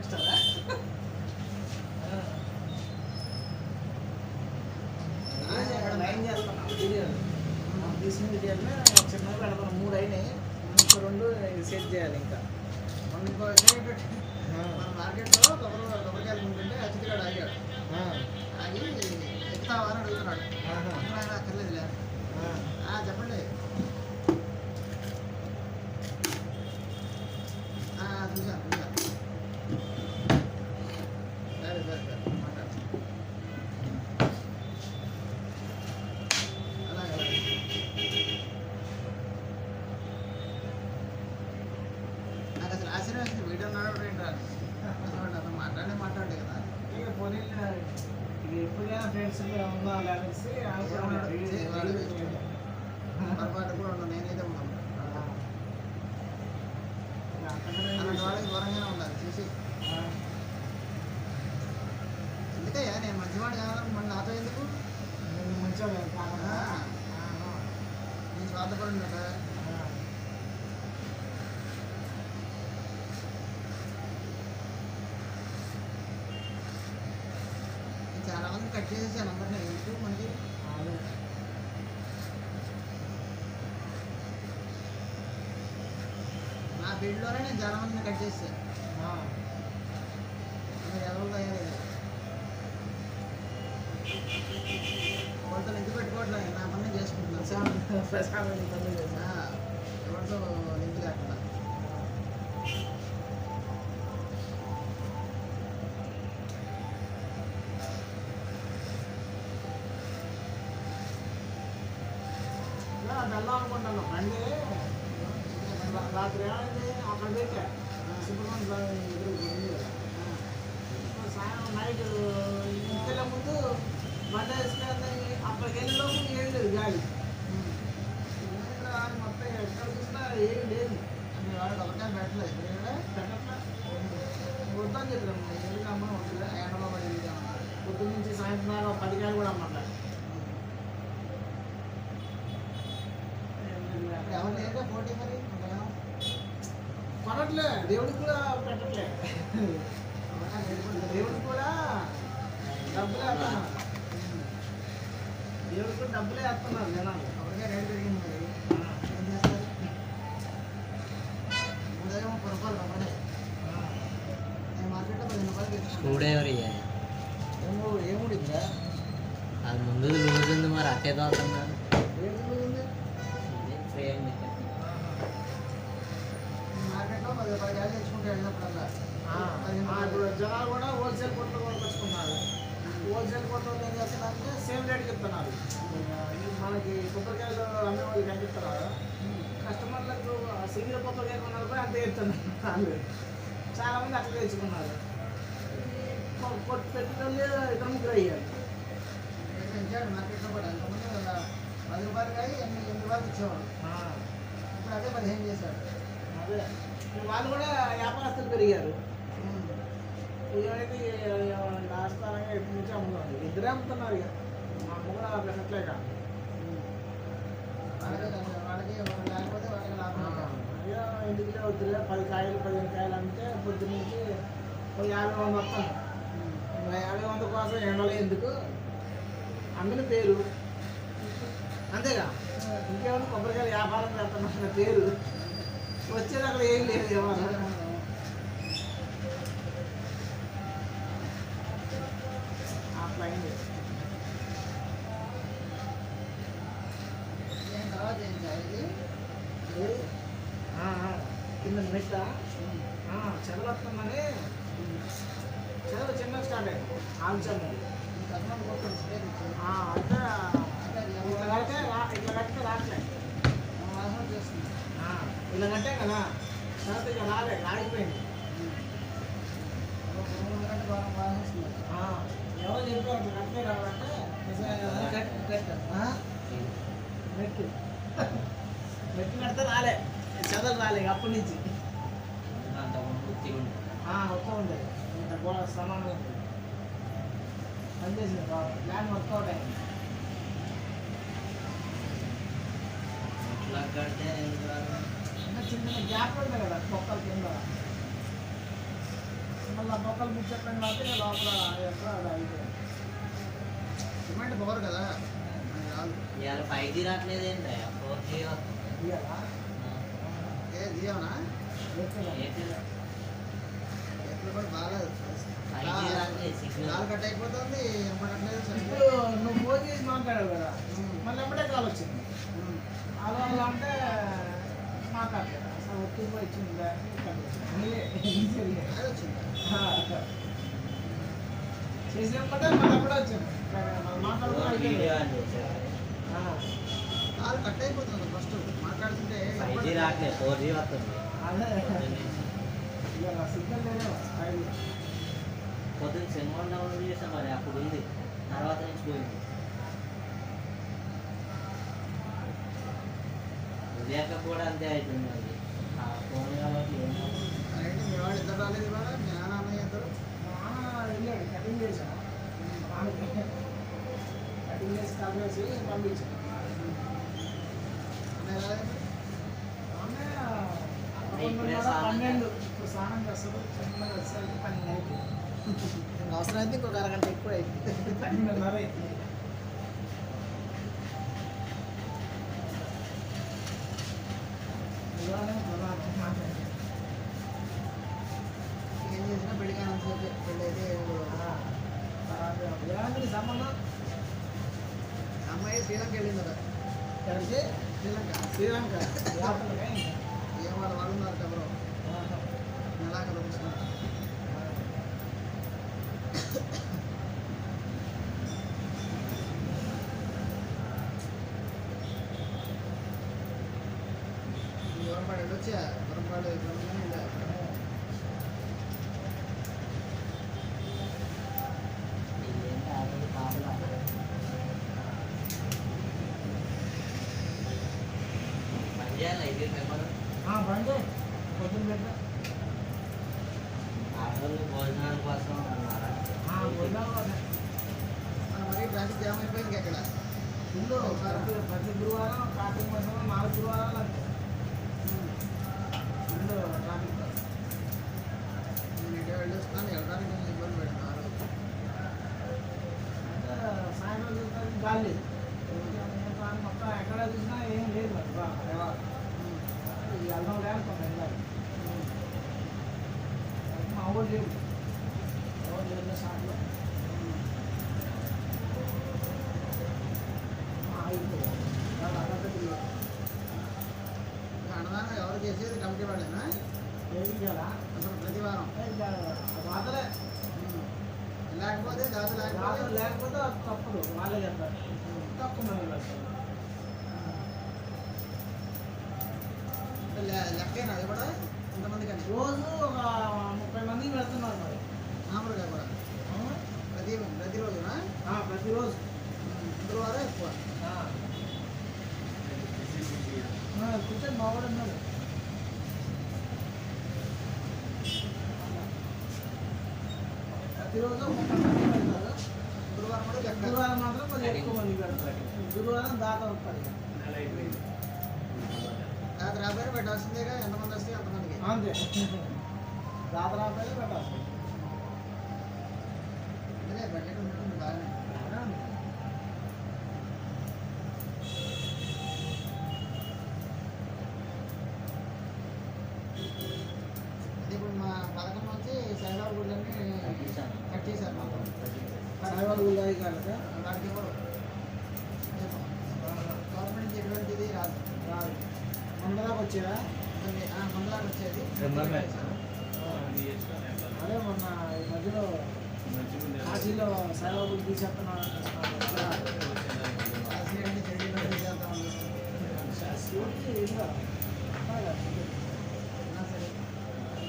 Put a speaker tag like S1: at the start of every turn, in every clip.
S1: ఇస్తారా? లైన్ చేస్తున్నాం వీడియోలు తీసిన వీడియోలో చిన్నగా పెడతాం 3 అయినాయి ఇంకా 2 సెట్ చేయాలి ఇంకా
S2: మన మార్కెట్లో కొబ్బరికాయలు ఉంటుంటే అతిథిగాడు ఆగాడు ఆగి ఎక్కుతావా అని అడుగుతున్నాడు. ఆయన అక్కర్లేదులే. చెప్పండి. చూసాను సరే సరే సరే మాట్లాడు. అలాగే నాకు అసలు ఆశ్చర్యం వేసింది. వీడియో నడవడం ఏంటో అసలు మాట్లాడే కదా.
S1: ఇక పోనీ ఇది ఎప్పుడైనా ఫ్రెండ్స్ ఉందా లేకపోతే
S2: పొరపాటు కూడా ఉండదు. నేనైతే ఉన్నాను. అలాంటి వాళ్ళకి దూరంగానే ఉండాలి చూసి. ఎందుకయ్యా నేను మంచివాడు కావాలని మళ్ళీ నాతో ఎందుకు?
S1: మంచిగా
S2: నేను స్వార్థపడినట. చాలా మంది కట్ చేసేసాను అందరినీ. ఎందుకు మనకి నా ఫీల్డ్లోనే నేను చాలా మందిని కట్ చేసాను. ఎవరు తయారయ్యారు వాళ్ళతో లింక్ పెట్టుకోవట్లేదు. నా పని చేసుకుంటున్నాను. ఎవరితో లింక్ లేకుండా.
S1: వెళ్దాం అనుకుంటాను. బండి రాత్రి ఏమైంది అక్కడ పెట్టా సుబ్రహ్మణ్యం ఎదురు సాయంత్రం నైట్ ఇంటికెళ్ళే ముందు బండి వేసుకెళ్తే అక్కడికి వెళ్ళేలోపు ఏం లేదు గాలి మొత్తం ఎక్కడ చూసినా ఏం లేదు.
S2: వాడు ఒకటే పెట్టలేదు.
S1: పెట్టట్లా వద్దని చెప్పాము. ఎందుకమ్మా వద్దులే ఎండలో పడి పొద్దున్న నుంచి సాయంత్రం దాకా 10 కాయలు కూడా అమ్మంటారు.
S2: ఎవరు లేదా పోటీ మరి
S1: కొనట్లే. దేవుడికి కూడా పెట్టట్లే. దేవుడికి కూడా డబ్బులే వేస్తున్నారు. దేవుడికి కూడా డబ్బులే వేస్తున్నారు జనాలు.
S2: ఎవరికే రేటు పెరిగింది మరి ఏం చేస్తారు? 330 రూపాయలు రమ్మడే. నేను మార్కెట్లో 10 రూపాయలు తెచ్చుకున్నాను.
S1: ఏముడిద్దా
S3: అది ముందు లూజ్ ఉంది మరి అట్టే తోలుతున్నారు.
S2: మార్కెట్లో 10 రూపాయలు తెచ్చుకుంటే వెళ్ళినప్పుడల్లా
S1: ఇప్పుడు జనాలు కూడా హోల్సేల్ కొట్లు కొనుకొచ్చుకున్నారు. హోల్సేల్ కొట్లు ఏం చేస్తున్నారంటే సేమ్ రేట్కి ఇస్తున్నారు. మనకి కొబ్బరికాయలు అమ్మే వాళ్ళకి ఎంత ఇస్తున్నారు, కస్టమర్లకు సింగిల్ కొబ్బరికాయ కొన్నారు కూడా అంతే ఇస్తున్నారు. చాలామంది అట్లా తెచ్చుకున్నారు. కొట్టు పెట్టిన వాళ్ళు 2 అయ్యారు.
S2: పెంచాడు మార్కెట్లో కూడా. అంతకుముందు 10 రూపాయలు కాయ 8 రూపాయలు ఇచ్చేవాడు. ఇప్పుడు అదే 15 చేశాడు.
S1: అదే వాళ్ళు కూడా వ్యాపారస్తులు పెరిగారు. ఇవైతే లాస్ట్ పరంగా ఎప్పటి నుంచి అమ్ముతుంది. ఇద్దరే అమ్ముతున్నారు. ఇక మా అమ్మ కూడా పెట్టట్లేక
S2: వాళ్ళకి లేకపోతే వాళ్ళకి లాభం.
S1: ఇక ఇంటికి వద్దులే 10 కాయలు 15 కాయలు అంటే పొద్దు నుంచి 50-100 వస్తాను. 50-100 కోసం ఎండలో ఎందుకు అందులో పేరు అంతేగా. ఇంకేమైనా కొబ్బరికాయలు వ్యాపారం చేస్తున్నా పేరు వచ్చేది అక్కడ ఏం లేదు. వ్యవహారం అట్లా అయింది.
S2: తర్వాత ఏం చేయాలి?
S1: కింద మెట్ట చెదలు వస్తుందని చెదలు చిన్నగా స్టార్ట్ అయ్యింది. ఆల్చము అంటే ఇట్లా కట్టితే రావట్లేదు. ఇలా కట్టే కదా తర్వాత ఇక రాలేదు, ఆగిపోయింది. ఎవరో చెప్పారు అట్లా కట్టే రావాలంటే మెట్టు మెట్టు కడితే రాలే, చదలు రాలే అప్పటి నుంచి. మొత్తం ఉండేది ఇంత కూడా సమానంగా ఉంది. పనిచేసింది ప్లాన్ వర్కౌట్ అయింది. చిన్న చిన్న గ్యాప్ ఉంది కదా పొక్కల కింద, మళ్ళీ బొక్కలు ముచ్చట్లని కాబట్టి లోపల ఎక్కడ అది అయిపోయింది.
S2: సిమెంట్ పవర్ కదా అది రాదు.
S3: ఇవాళ 5G రావట్లేదు ఏంటి 4G
S1: ఇయ్యాలా?
S2: ఏ దియావనా
S1: ఎక్కడ?
S2: ఎప్పుడు కూడా బాగాలేదు
S3: 5G రావట్లేదు
S2: కాలు
S3: సిగ్నల్.
S2: కట్ అయిపోతుంది ఏమంటలేదు
S1: ఇప్పుడు నువ్వు ఫోన్ చేసి మాట్లాడావు కదా, మళ్ళీ ఎప్పుడే కాల్ వచ్చింది. అలా అలా అంటే మాట్లాడలేదు. అసలు ఒత్తిడి కూడా ఇచ్చింది
S2: అది వచ్చింది.
S1: చేసినప్పుడే మళ్ళీ అప్పుడే వచ్చింది. మాట్లాడుకుని
S3: వీడియో
S1: అయిపోయింది.
S3: అని
S2: కాలు కట్ అయిపోతుంది ఫస్ట్ మాట్లాడుతుంటే
S3: 5G రావట్లేదు 4G వస్తుంది.
S1: అదే ఇవాళ సిగ్నల్ లేదేమో స్టైల్.
S3: పొద్దున్న సినిమా డౌన్లోడ్ చేసాం మరి అప్పుడు ఉంది, తర్వాత నుంచి పోయింది. లేక కూడా అంతే అవుతుంది అది ఆ ఫోన్ కాబట్టి ఏమో.
S2: అదేంటి మీ వాడు ఇద్దరు రాలేదు ఇవాళ మీ నాన్న అన్నయ్య ఇద్దరు
S1: వెళ్ళాడు కటింగ్ చేసాం. కటింగ్ చేసి కలిసి పంపించాం.
S2: అన్నయ్య రాలేదు
S1: ఆమె
S3: ఇప్పుడే
S1: 12 ఇప్పుడు స్నానం చేస్తారు. చిన్నగా వచ్చేసరికి 12 అయిపోయింది.
S2: అవసరం అయితే ఇంకొక అరగంట ఎక్కువ అయింది
S1: 12:30 అవుతుంది. ఇవాళ మాట్లాడారు.
S2: ఏం చేసినా పెళ్లి కానీ పెళ్ళి అయితే
S1: ఏమంటే సంబంధం
S2: అమ్మాయి శ్రీలంక వెళ్ళింది కదా
S1: కలిసి
S2: శ్రీలంక
S1: శ్రీలంక యాత్రగా
S2: ఏం వాళ్ళు ఉన్నారు ఎవరో నెలాకలు చూసుకుంటారు దూరంపాడు వెళ్ళొచ్చా దూరంపాడు
S3: ఇదేంటి ఆల్రెడీ కాపలా. పని చేయాలి ఇది పేపర్.
S1: బండి పొద్దున్న పెట్టా
S3: ఆడవాళ్ళు భోజనాల కోసం అన్నారా?
S1: పొద్దున్న
S2: మరి ట్రాఫిక్ జామ్ అయిపోయింది అక్కడ
S1: ఫుల్ ప్రతి గురువారం కార్తీక మాసంలో 4 గురువారాలు అంతే ఫుల్ ట్రాఫిక్.
S2: నేను ఇటే వెళ్ళొస్తున్నాను వెళ్ళడానికి కొంచెం ఇబ్బంది పెడుతున్నారు
S1: అంటే సాయంత్రం చూస్తే గాలి లేదు. మొత్తం ఎక్కడ చూసినా ఏం లేదు మరి వెళ్దాం లేదు కొంత వెళ్ళాలి. మా ఊరు లేవు ఎవరు లేదు షాప్లో
S2: అన్నదానం ఎవరు చేసేది కమిటీ వాళ్ళేనా
S1: ఏది కదా
S2: అసలు ప్రతి వారం
S1: బాధలే
S2: లేకపోతే దాత లేకపోతే
S1: లేకపోతే అది తప్పుడు వాళ్ళే చెప్తారు తప్పు మనం
S2: లెక్కేనా అది కూడా ఇంతమంది కానీ
S1: రోజు ఒక 30 మందికి పెడుతున్నారు మరి
S2: మామూలుగా కూడా ప్రతిరోజునా
S1: ప్రతిరోజు
S2: శుక్రవారం ఎక్కువ
S1: కూర్చొని బాగుడు ఉన్నాడు. ప్రతిరోజు 30 మంది పెడతారు.
S2: గురువారం కూడా లెక్క
S1: గురువారం మాత్రం కొంచెం ఎక్కువ మంది పెడతారు. గురువారం దాత వస్తారు.
S2: దాత రాబోయే పెట్టాల్సిందేగా ఎంతమంది వస్తే అంతమందికి
S1: అంతే దాత రాబోయే పెట్టాలి.
S2: అదే బడ్జెట్ ఉంటుంది బాగానే అదే ఇప్పుడు మా పథకం నుంచి సైలాబ్ గుళ్ళన్నీ కట్ చేశారు మాకు
S1: సాయిబాబు గుళ్ళాయి కనుక
S2: వాటికి కూడా గవర్నమెంట్ నుంచి ఎటువంటిది రాదు
S1: రాదు. మండలాకి వచ్చారా?
S2: మండలాకి వచ్చేది
S1: అదే మొన్న ఈ మధ్యలో కాశీలో సాయిబాబు తీసేస్తున్నారు.
S2: యాక్సిడెంట్ జరిగిన చేద్దాం సరే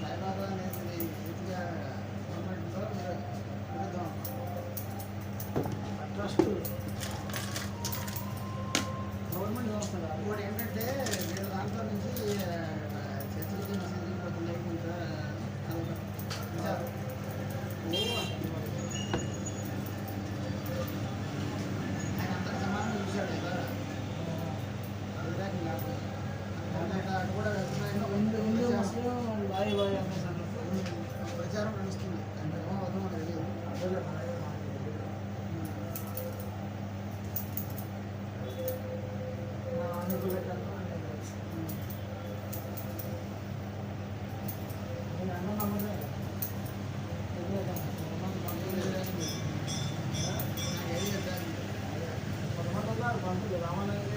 S2: సాయిబాబా అనేది పూర్తిగా గవర్నమెంట్లో మీరు విరుద్ధం
S1: ట్రస్ట్ గవర్నమెంట్ సంస్థ కాదు.
S2: ఇంకోటి ఏంటంటే వీళ్ళ దాంట్లో నుంచి చర్చలకి మెసేజ్కి పోతున్నాయి కొంత అదొక విచారం ఆయన అందరికి సమానంగా చూశాడు కదా అది లేకపోతే అటు కూడా
S1: ముందు
S2: వెళ్తున్నాయి
S1: ముస్లిం బాయ్ బాయ్ అనేసి అన్నట్టు
S2: ప్రచారం నడుస్తుంది
S1: వద్దులే, మనమే మాట్లాడదు. నా అందుకు పెట్టాను అని తెలుసు. నేను అన్న నమ్మదే. కొంతమంది ఉన్నారు పంతులు రామానగర్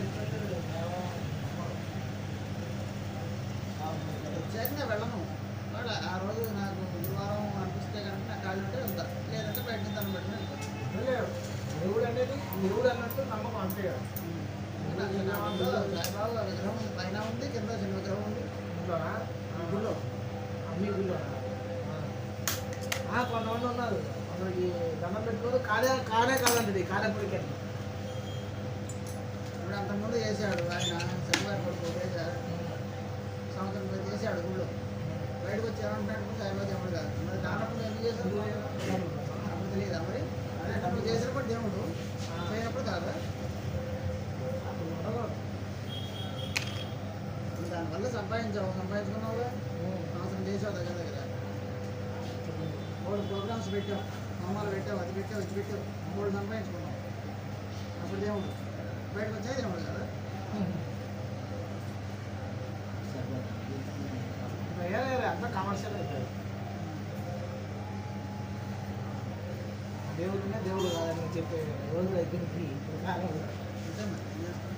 S2: వచ్చాక వెళ్ళను వాడు ఆ రోజు నాకు గురువారం అనిపిస్తే కనుక నా కాళ్ళు ఉంటే వెళ్తా లేదంటే బయట తను పెట్టిన
S1: దేవుడు అనేది దేవుడు అన్నట్టు నమ్మకం అంతే కదా.
S2: సాయిబాబా విగ్రహం పైన ఉంది, కింద చిన్న విగ్రహం ఉంది.
S1: ఇంట్లోనా? గుళ్ళో అన్ని గుళ్ళోనా? కొంతమంది ఉన్నారు మనకి దండం పెట్టుకోదు కాడే కాదండి కాలేపడికి.
S2: ఇప్పుడు అంతకుముందు చేశాడు ఆయన శనివారం కొడుకు చేశాడు, సంవత్సరం మీద చేశాడు గుళ్ళో. బయటకు వచ్చి ఏమంటాడు సాయిబాబా దేవుడు కాదు. మరి దానప్పుడు ఎందుకు చేశాడు అప్పుడు తెలియదా మరి? అప్పుడు చేసినప్పుడు దేవుడు చేయనప్పుడు కాదా? దానివల్ల సంపాదించుకున్నావు సంవత్సరం చేసావు దగ్గర దగ్గర 3 ప్రోగ్రామ్స్ పెట్టావు, హోమాలు పెట్టావు, అది పెట్టావు, ఇది పెట్టావు, 3 సంపాదించుకున్నావు. అప్పుడు దేవుడు బయటకు వచ్చాయి దేవుడు కదా.
S1: అంతా కమర్షియల్ అయిపోయింది. దేవుడినే దేవుడు కాదని చెప్పే రోజులు అయిపోయింది ఇప్పుడు కాలంలో.
S2: అంతే మరి ఏం చేస్తాం?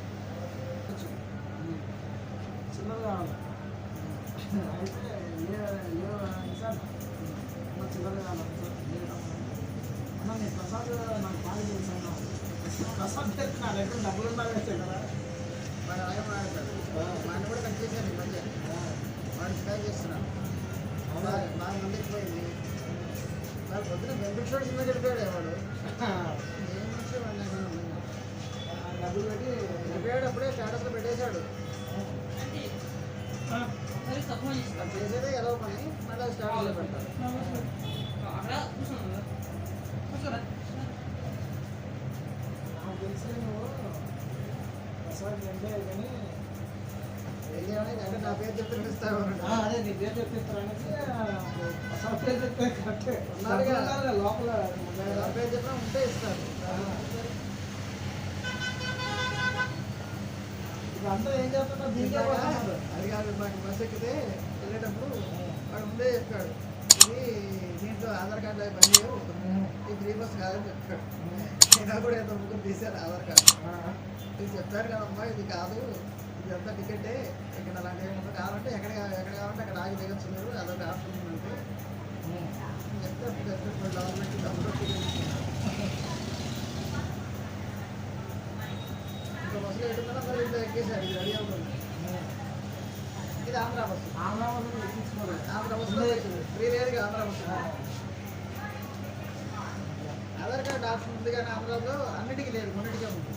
S1: చిన్నది కావాలి అయితే సార్ అన్న చిన్నది కావాలి అన్న నేను ప్రసాద్ నాకు బాగా తెలుసు అన్న ప్రసాద్ చేస్తే నా దగ్గర డబ్బులు ఉండాలి కదా.
S2: వాడు అలాగే మాట్లాడతాడు. వాడిని కూడా కట్ చేశాను ఈ మధ్య. వాడిని స్పై చేస్తున్నాను. బాగా మంది ఎక్కువైంది. వాడు పొద్దున బెనిఫిట్ సినిమా గడిపాడు వాడు. ఏం మనిషి వాడిని
S1: డబ్బులు పెట్టి
S2: గడిపాడు. అప్పుడే స్టేటస్లో పెట్టేశాడు. అది చేసేదే ఎలా పని మళ్ళీ స్టేటస్లో పెడతాడు.
S1: నాకు తెలిసి నువ్వు ప్రసాద్ అంటే కానీ
S2: అంటే నా పేరు చెప్పి పిలుస్తావు
S1: అదే నీ పేరు చెప్పిస్తారనేసి ప్రసాద్ పేరు చెప్తే కరెక్టే లోపల
S2: నా పేరు చెప్పినా ఉంటే ఇస్తారు.
S1: ఇదంతా ఏం చేస్తున్నా దీనికే పోతున్నారు.
S2: అది కాదు మాకు బస్సు ఎక్కితే వెళ్ళేటప్పుడు వాడు ముందే చెప్పాడు ఇది దీంట్లో ఆధార్ కార్డు అవి పని లేవు, ఇది ఫ్రీ బస్ కాదని చెప్పాడు. అయినా కూడా ఎంత ముగ్గురు తీశారు ఆధార్ కార్డు. ఇది చెప్పారు కదమ్మా ఇది కాదు, ఇది అంతా టికెటే, ఇక్కడ అలాంటి ఏమన్నా కావాలంటే ఎక్కడ కావాలంటే అక్కడ ఆగి దిగచ్చు మీరు, అదొక ఆప్షన్ ఉందంటే చెప్తే ఇప్పుడు గవర్నమెంట్ డబ్బులు ఇంకా బస్సులో ఎట్టుకున్నా మరి ఇంట్లో ఎక్కేసాడు. ఇది రెడీ అవుతుంది. ఇది ఆంధ్ర బస్సు.
S1: ఆంధ్ర వాళ్ళు ఎక్కించుకోరు.
S2: ఆంధ్ర బస్సులో ఫ్రీ లేదుగా Andhra bus. Aadhaar card option ఉంది కానీ ఆంధ్రాలో అన్నిటికీ లేదు, కొన్నిటికే ఉంది.